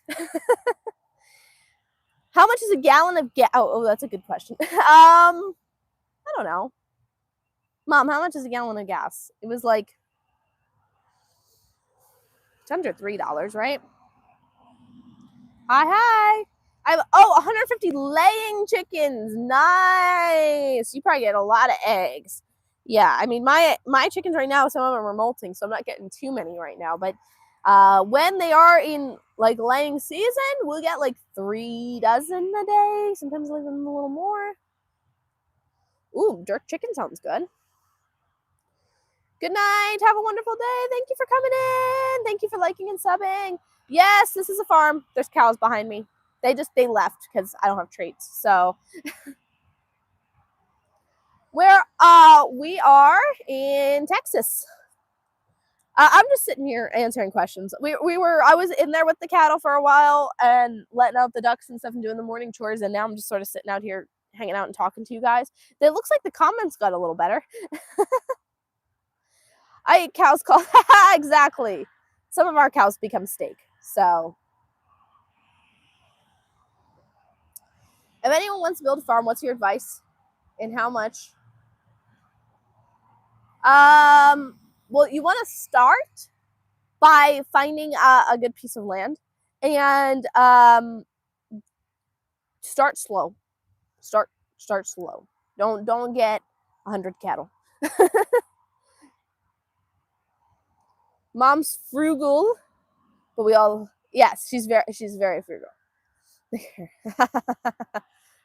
How much is a gallon of gas? Oh, that's a good question. I don't know. Mom, how much is a gallon of gas? It was like, it's under $3, right? Hi. I have 150 laying chickens. Nice. You probably get a lot of eggs. Yeah, I mean my chickens right now, some of them are molting, so I'm not getting too many right now. But when they are in like laying season, we'll get like 3 dozen a day. Sometimes even a little more. Ooh, jerk chicken sounds good. Good night. Have a wonderful day. Thank you for coming in. Thank you for liking and subbing. Yes, this is a farm. There's cows behind me. They left because I don't have traits. So where we are in Texas. I'm just sitting here answering questions. I was in there with the cattle for a while and letting out the ducks and stuff and doing the morning chores, and now I'm just sort of sitting out here hanging out and talking to you guys. It looks like the comments got a little better. I eat cows called exactly. Some of our cows become steak. So If anyone wants to build a farm, what's your advice and how much? Well, you want to start by finding a good piece of land and start slow. Start slow. Don't get 100 cattle. Mom's frugal, but yes, she's very frugal.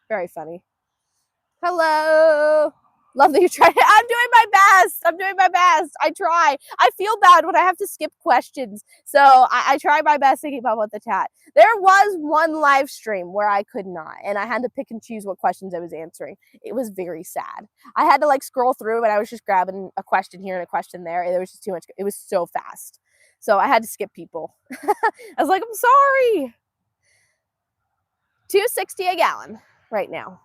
Very funny. Hello. Love that you tried it. I'm doing my best. I try. I feel bad when I have to skip questions. So I try my best to keep up with the chat. There was one live stream where I could not, and I had to pick and choose what questions I was answering. It was very sad. I had to like scroll through, and I was just grabbing a question here and a question there. There was just too much. It was so fast. So I had to skip people. I was like, I'm sorry. $2.60 a gallon right now.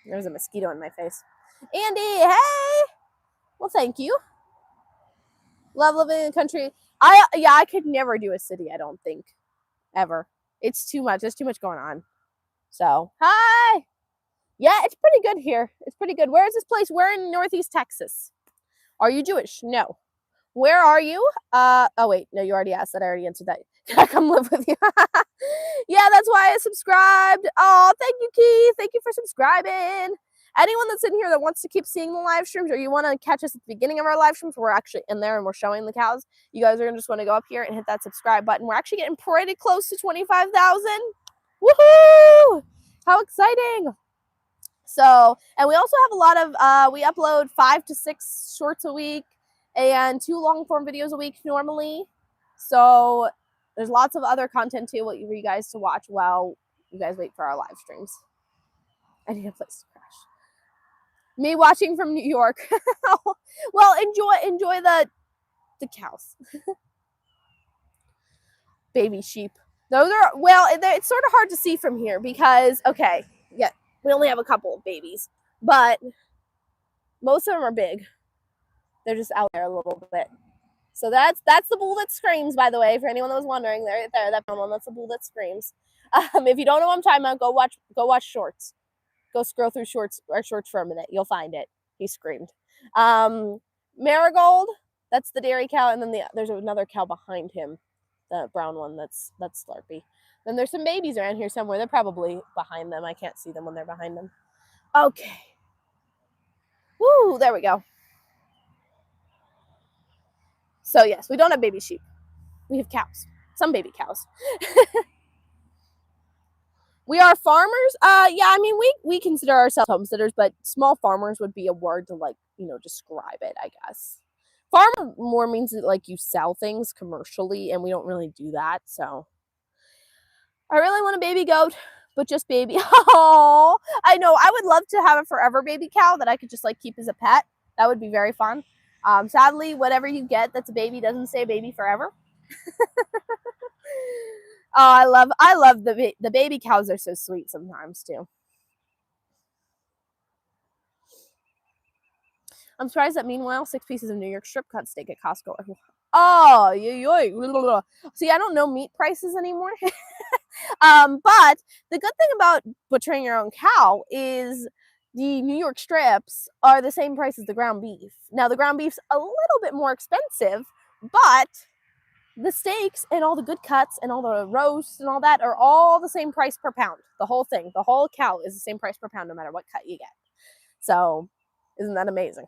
There's a mosquito in my face. Andy, hey! Well, thank you. Love living in the country. I could never do a city, I don't think. Ever. It's too much. There's too much going on. So, hi! Yeah, it's pretty good here. It's pretty good. Where is this place? We're in Northeast Texas. Are you Jewish? No. Where are you? Oh wait, no, you already asked that. I already answered that. Can I come live with you? Yeah, that's why I subscribed. Oh, thank you, Keith. Thank you for subscribing. Anyone that's in here that wants to keep seeing the live streams, or you want to catch us at the beginning of our live streams, we're actually in there and we're showing the cows. You guys are gonna just want to go up here and hit that subscribe button. We're actually getting pretty close to 25,000. Woohoo! How exciting! So, and we also have a lot of, we upload 5 to 6 shorts a week and 2 long form videos a week normally. So there's lots of other content too for you guys to watch while you guys wait for our live streams. I need a place to crash. Me watching from New York. Well, enjoy the cows. Baby sheep. Those are, well, it's sort of hard to see from here because, okay, yeah, we only have a couple of babies, but most of them are big. They're just out there a little bit. So that's the bull that screams, by the way, for anyone that was wondering. There, that one, that's the bull that screams. If you don't know what I'm talking about, go watch shorts. Go scroll through shorts for a minute. You'll find it. He screamed. Marigold, that's the dairy cow, and then there's another cow behind him, the brown one. That's Slurpee. Then there's some babies around here somewhere. They're probably behind them. I can't see them when they're behind them. Okay. Woo, there we go. So yes, we don't have baby sheep. We have cows. Some baby cows. We are farmers. Yeah, I mean, we consider ourselves homesteaders, but small farmers would be a word to, like, describe it, I guess. Farm more means that, like, you sell things commercially, and we don't really do that. So I really want a baby goat, but just baby. Oh, I know. I would love to have a forever baby cow that I could just, like, keep as a pet. That would be very fun. Sadly, whatever you get that's a baby doesn't stay a baby forever. Oh, I love the baby cows. Are so sweet sometimes too. I'm surprised that meanwhile 6 pieces of New York strip cut steak at Costco. Oh, yoy. See, I don't know meat prices anymore. But the good thing about butchering your own cow is the New York strips are the same price as the ground beef. Now, the ground beef's a little bit more expensive, but the steaks and all the good cuts and all the roasts and all that are all the same price per pound. The whole thing, the whole cow is the same price per pound no matter what cut you get. So, isn't that amazing?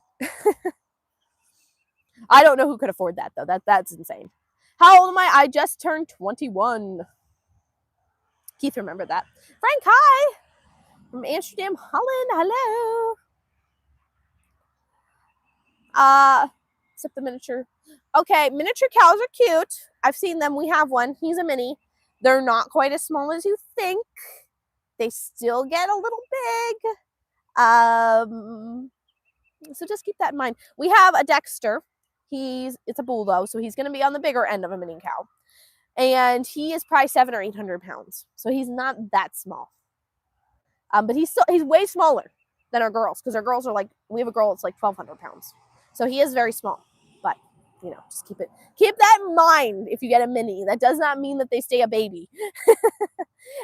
I don't know who could afford that, though. That's insane. How old am I? I just turned 21. Keith remembered that. Frank, hi! From Amsterdam, Holland. Hello. Except the miniature. Okay, miniature cows are cute. I've seen them. We have one. He's a mini. They're not quite as small as you think. They still get a little big. So just keep that in mind. We have a Dexter. It's a bull though, so he's going to be on the bigger end of a mini cow. And he is probably 700 or 800 pounds. So he's not that small. But he's way smaller than our girls, because our girls are like, we have a girl that's like 1,200 pounds. So he is very small. But, just keep that in mind if you get a mini. That does not mean that they stay a baby.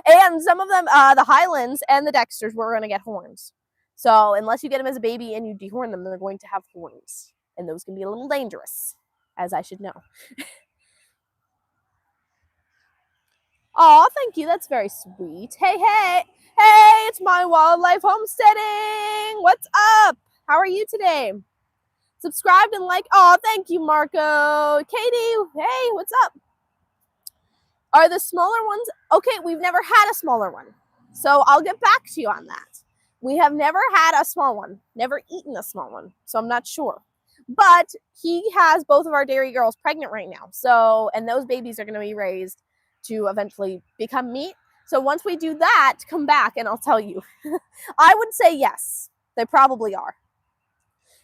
And some of them, the Highlands and the Dexters, were going to get horns. So unless you get them as a baby and you dehorn them, they're going to have horns. And those can be a little dangerous, as I should know. Oh, thank you. That's very sweet. Hey, hey. Hey, it's my wildlife homesteading. What's up? How are you today? Subscribed and like. Oh, thank you, Marco. Katie, hey, what's up? Are the smaller ones? Okay, we've never had a smaller one. So I'll get back to you on that. We have never had a small one, never eaten a small one. So I'm not sure. But he has both of our dairy girls pregnant right now. So, and those babies are going to be raised to eventually become meat. So once we do that, come back and I'll tell you. I would say yes. They probably are.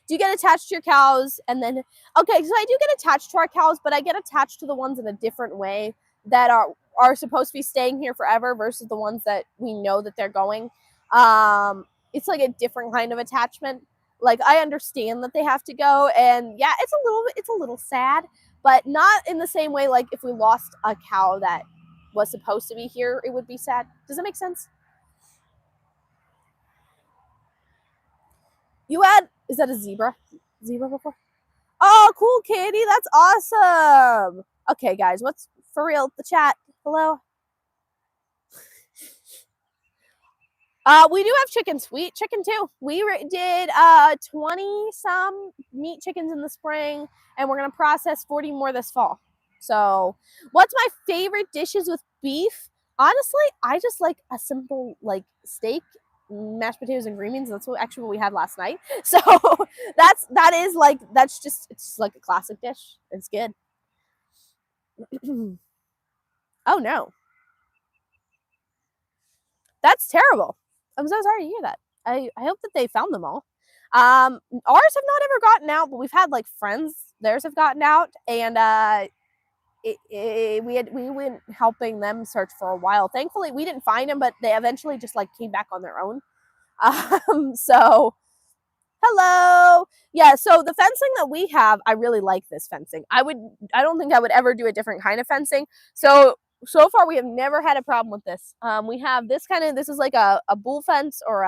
Do you get attached to your cows? And then, okay, so I do get attached to our cows, but I get attached to the ones in a different way that are supposed to be staying here forever versus the ones that we know that they're going. It's like a different kind of attachment. Like, I understand that they have to go, and yeah, it's a little sad, but not in the same way like if we lost a cow that was supposed to be here, it would be sad. Does that make sense? You had, is that a zebra? Zebra before? Oh, cool, Katie. That's awesome. Okay, guys, what's for real? The chat. Hello. We do have chickens. We eat chicken too. We did 20 some meat chickens in the spring, and we're gonna process 40 more this fall. So, what's my favorite dishes with beef? Honestly, I just like a simple like steak, mashed potatoes, and green beans. That's actually what we had last night. So that's just it's like a classic dish. It's good. Oh no, that's terrible. I'm so sorry to hear that. I hope that they found them all. Ours have not ever gotten out, but we've had like friends. Theirs have gotten out, and we went helping them search for a while. Thankfully, we didn't find them, but they eventually just like came back on their own. So hello, yeah. So the fencing that we have, I really like this fencing. I don't think I would ever do a different kind of fencing. So far we have never had a problem with this. We have this this is like a bull fence, or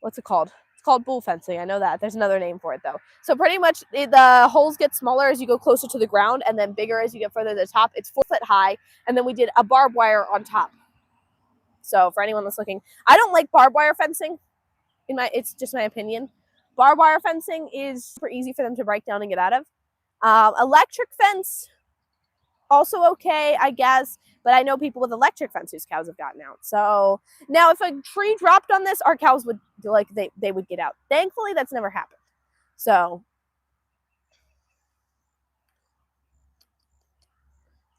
what's it called? It's called bull fencing. I know that. There's another name for it though. So pretty much the holes get smaller as you go closer to the ground, and then bigger as you get further to the top. It's 4 foot high, and then we did a barbed wire on top. So for anyone that's looking, I don't like barbed wire fencing. It's just my opinion. Barbed wire fencing is super easy for them to break down and get out of. Electric fence, also okay, I guess, but I know people with electric fence whose cows have gotten out. So now if a tree dropped on this, our cows would they would get out. Thankfully, that's never happened. So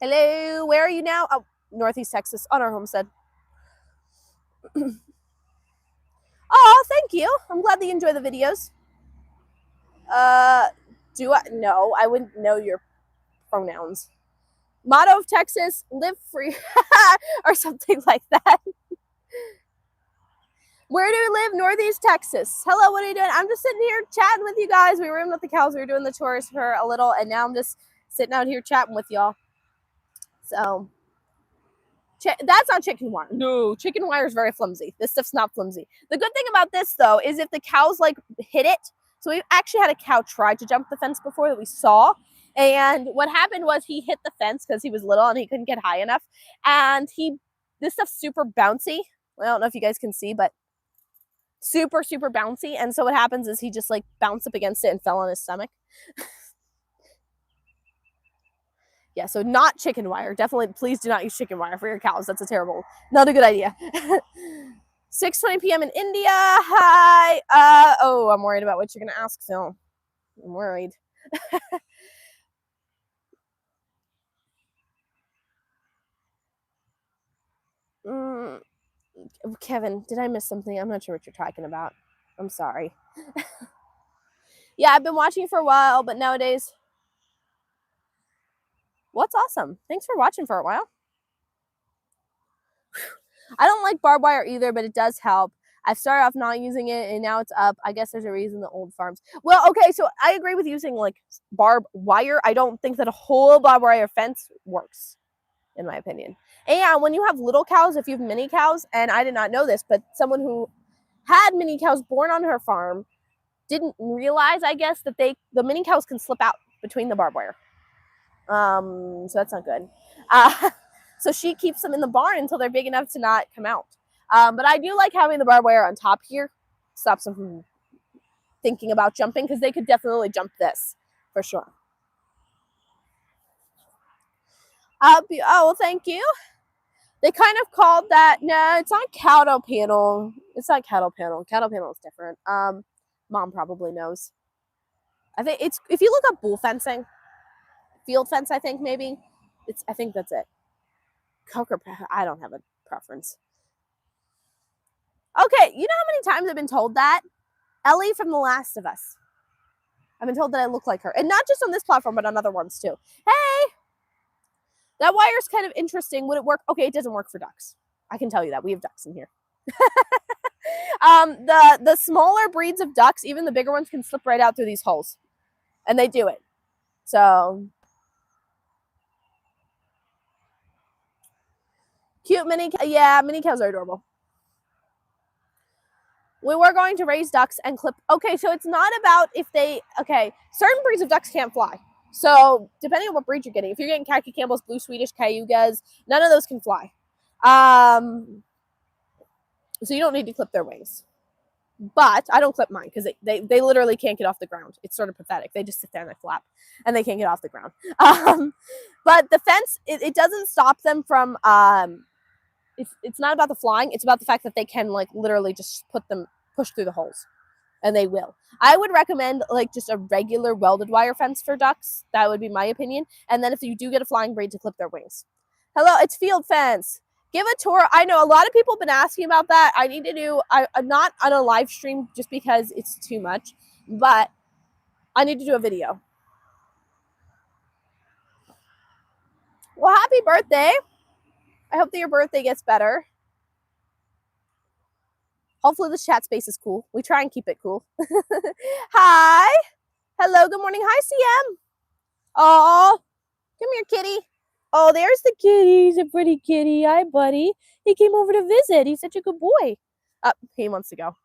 hello, where are you now? Oh, Northeast Texas on our homestead. Oh, thank you. I'm glad that you enjoy the videos. Do I? No, I wouldn't know your pronouns. Motto of Texas, live free, or something like that. Where do you live? Northeast Texas. Hello, what are you doing? I'm just sitting here chatting with you guys. We were in with the cows. We were doing the chores for a little, and now I'm just sitting out here chatting with y'all. So, that's not chicken wire. No, chicken wire is very flimsy. This stuff's not flimsy. The good thing about this, though, is if the cows, like, hit it. So we actually had a cow try to jump the fence before that we saw. And what happened was he hit the fence because he was little and he couldn't get high enough. And this stuff's super bouncy. I don't know if you guys can see, but super, super bouncy. And so what happens is he just like bounced up against it and fell on his stomach. Yeah, so not chicken wire. Definitely, please do not use chicken wire for your cows. That's not a good idea. 6:20 p.m. in India. Hi. Oh, I'm worried about what you're going to ask, Phil. I'm worried. Kevin, did I miss something? I'm not sure what you're talking about. I'm sorry. Yeah, I've been watching for a while, but nowadays... What's awesome? Thanks for watching for a while. I don't like barbed wire either, but it does help. I started off not using it, and now it's up. I guess there's a reason the old farms... Well, okay, so I agree with using, like, barbed wire. I don't think that a whole barbed wire fence works. in my opinion. And when you have little cows, if you have mini cows, and I did not know this, but someone who had mini cows born on her farm didn't realize, I guess, that the mini cows can slip out between the barbed wire. So that's not good. So she keeps them in the barn until they're big enough to not come out. But I do like having the barbed wire on top here. Stops them from thinking about jumping, because they could definitely jump this for sure. Oh, thank you. They kind of called that. No, it's not cattle panel. It's not cattle panel. Cattle panel is different. Mom probably knows. I think it's, if you look up bull fencing, field fence, I think maybe I think that's it. Coker, I don't have a preference. Okay, you know how many times I've been told that? Ellie from The Last of Us. I've been told that I look like her, and not just on this platform, but on other ones too. Hey, that wire's kind of interesting. Would it work? Okay, it doesn't work for ducks. I can tell you that. We have ducks in here. The smaller breeds of ducks, even the bigger ones, can slip right out through these holes, and they do it. So cute mini cows are adorable. We were going to raise ducks and clip. Okay, so it's not about if they. Okay, certain breeds of ducks can't fly. So depending on what breed you're getting, if you're getting khaki Campbell's, blue Swedish, Cayugas, none of those can fly. So you don't need to clip their wings. But I don't clip mine because they literally can't get off the ground. It's sort of pathetic. They just sit there and they flap, and they can't get off the ground. But the fence, it doesn't stop them from. It's not about the flying. It's about the fact that they can like literally just push through the holes, and they will. I would recommend like just a regular welded wire fence for ducks. That would be my opinion. And then if you do get a flying breed, to clip their wings. Hello, it's field fence. Give a tour. I know a lot of people have been asking about that. I need to do, I'm not on a live stream just because it's too much, but I need to do a video. Well, happy birthday. I hope that your birthday gets better. Hopefully this chat space is cool. We try and keep it cool. Hi. Hello, good morning. Hi, CM. Oh, come here, kitty. Oh, there's the kitty. He's a pretty kitty. Hi, buddy. He came over to visit. He's such a good boy. He wants to go.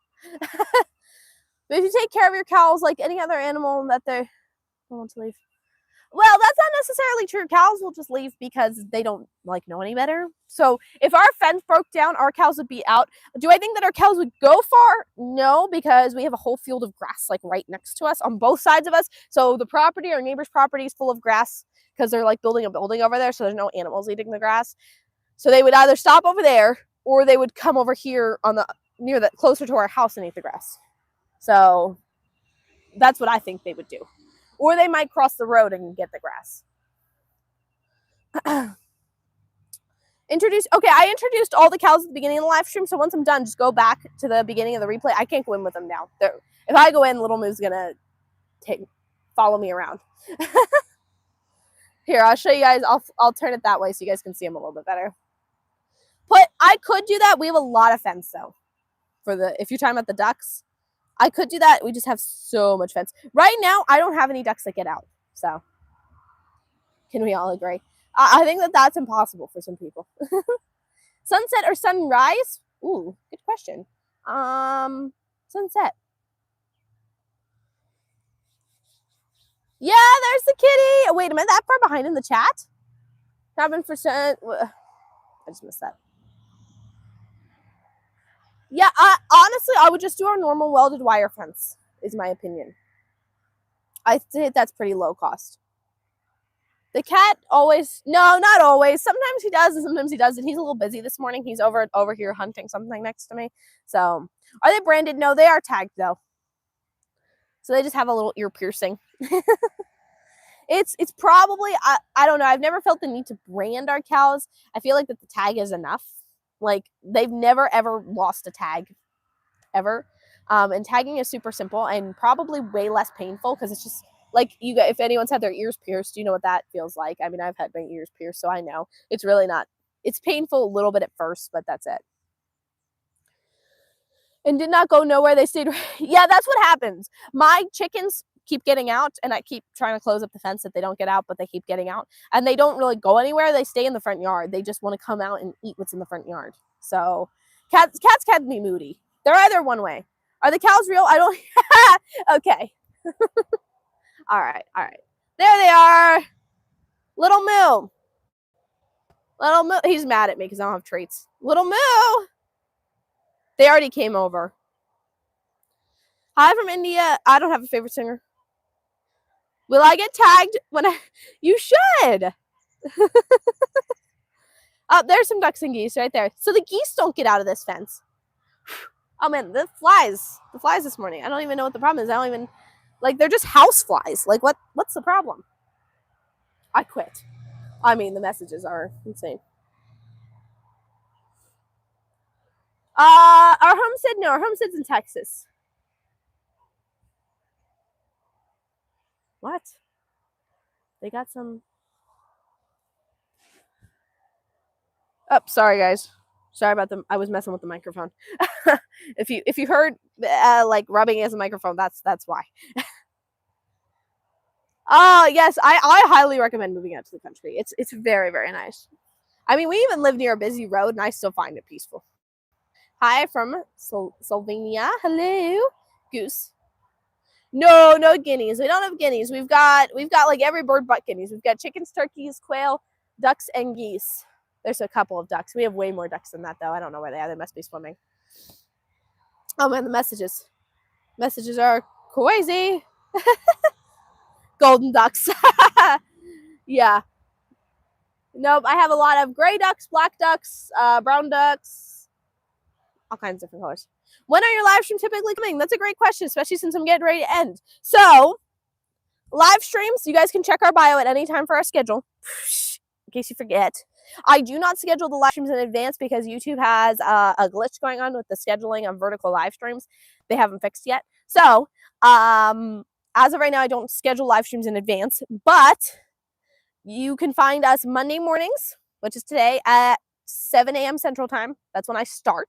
But if you take care of your cows like any other animal that they don't want to leave. Well, that's not necessarily true. Cows will just leave because they don't like know any better. So if our fence broke down, our cows would be out. Do I think that our cows would go far? No, because we have a whole field of grass like right next to us on both sides of us. So the property, our neighbor's property, is full of grass because they're like building a building over there. So there's no animals eating the grass. So they would either stop over there or they would come over here on closer to our house and eat the grass. So that's what I think they would do. Or they might cross the road and get the grass. I introduced all the cows at the beginning of the live stream. So once I'm done, just go back to the beginning of the replay. I can't go in with them now. If I go in, Little Moo's going to follow me around. Here, I'll show you guys. I'll turn it that way so you guys can see them a little bit better. But I could do that. We have a lot of fence, though. If you're talking about the ducks, I could do that. We just have so much fence. Right now, I don't have any ducks that get out. So, can we all agree? I think that that's impossible for some people. Sunset or sunrise? Ooh, good question. Sunset. Yeah, there's the kitty. Wait, am I that far behind in the chat? Cabin for sun. I just missed that. Yeah, honestly, I would just do our normal welded wire fence, is my opinion. I think that's pretty low cost. The cat always, no, not always. Sometimes he does and sometimes he doesn't. He's a little busy this morning. He's over here hunting something next to me. So, are they branded? No, they are tagged though. So they just have a little ear piercing. It's probably, I don't know. I've never felt the need to brand our cows. I feel like that the tag is enough. Like, they've never, ever lost a tag, ever. And tagging is super simple and probably way less painful because it's just, like, if anyone's had their ears pierced, you know what that feels like. I mean, I've had my ears pierced, so I know. It's really not, it's painful a little bit at first, but that's it. And did not go nowhere. They stayed, yeah, that's what happens. My chickens keep getting out, and I keep trying to close up the fence that they don't get out, but they keep getting out. And they don't really go anywhere. They stay in the front yard. They just want to come out and eat what's in the front yard. So cats can be moody. They're either one way. Are the cows real? I don't. Okay. All right. There they are. Little Moo. Little Moo. He's mad at me because I don't have treats. Little Moo. They already came over. Hi from India. I don't have a favorite singer. Will I get tagged when you should. Oh, there's some ducks and geese right there. So the geese don't get out of this fence. Oh man, the flies this morning. I don't even know what the problem is. I don't even, like, they're just house flies. Like, what's the problem? I quit. I mean, the messages are insane. Our homestead, no, our homestead's in Texas. What? They got some. Oh, sorry guys. Sorry about them. I was messing with the microphone. if you heard like rubbing against the microphone, that's why. Yes, I highly recommend moving out to the country. It's very, very nice. I mean, we even live near a busy road, and I still find it peaceful. Hi from Slovenia. Hello, goose. No guineas. We don't have guineas. We've got like every bird but guineas. We've got chickens, turkeys, quail, ducks, and geese. There's a couple of ducks. We have way more ducks than that, though. I don't know where they are. They must be swimming. Oh man, the messages are crazy. Golden ducks. Yeah. Nope, I have a lot of gray ducks, black ducks, brown ducks, all kinds of different colors. When are your live streams typically coming? That's a great question, especially since I'm getting ready to end. So, live streams, you guys can check our bio at any time for our schedule, in case you forget. I do not schedule the live streams in advance because YouTube has a glitch going on with the scheduling of vertical live streams. They haven't fixed yet. So, as of right now, I don't schedule live streams in advance, but you can find us Monday mornings, which is today, at 7 a.m. Central Time. That's when I start.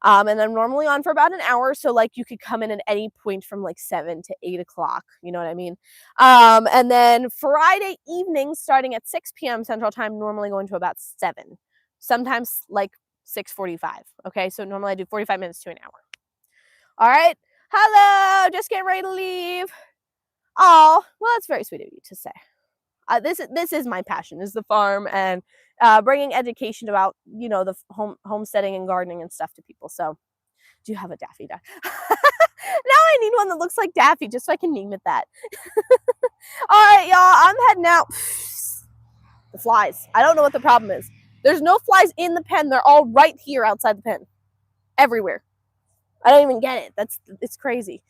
And I'm normally on for about an hour. So like you could come in at any point from like 7 to 8 o'clock. You know what I mean? And then Friday evenings starting at 6 p.m. Central Time, normally going to about 7. Sometimes like 6:45. Okay. So normally I do 45 minutes to an hour. All right. Hello. Just getting ready to leave. Oh, well, that's very sweet of you to say. This is my passion, is the farm and bringing education about, you know, the homesteading and gardening and stuff to people. So, do you have a Daffy Duck? Now I need one that looks like Daffy just so I can name it that. All right, y'all, I'm heading out. The flies. I don't know what the problem is. There's no flies in the pen. They're all right here outside the pen. Everywhere. I don't even get it. It's crazy.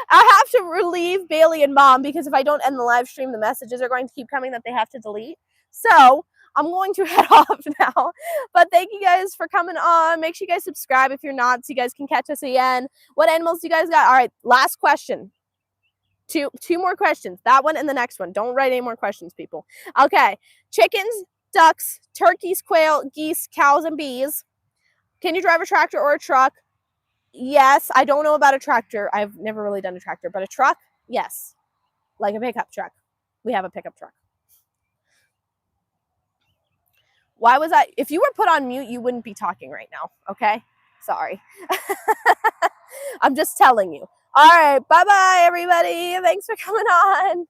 I have to relieve Bailey and Mom because if I don't end the live stream, the messages are going to keep coming that they have to delete. So I'm going to head off now. But thank you guys for coming on. Make sure you guys subscribe if you're not so you guys can catch us again. What animals do you guys got? All right, last question. Two more questions. That one and the next one. Don't write any more questions, people. Okay. Chickens, ducks, turkeys, quail, geese, cows, and bees. Can you drive a tractor or a truck? Yes, I don't know about a tractor. I've never really done a tractor, but a truck, yes. Like a pickup truck. We have a pickup truck. Why was I? If you were put on mute, you wouldn't be talking right now, okay? Sorry. I'm just telling you. All right, bye-bye, everybody. Thanks for coming on.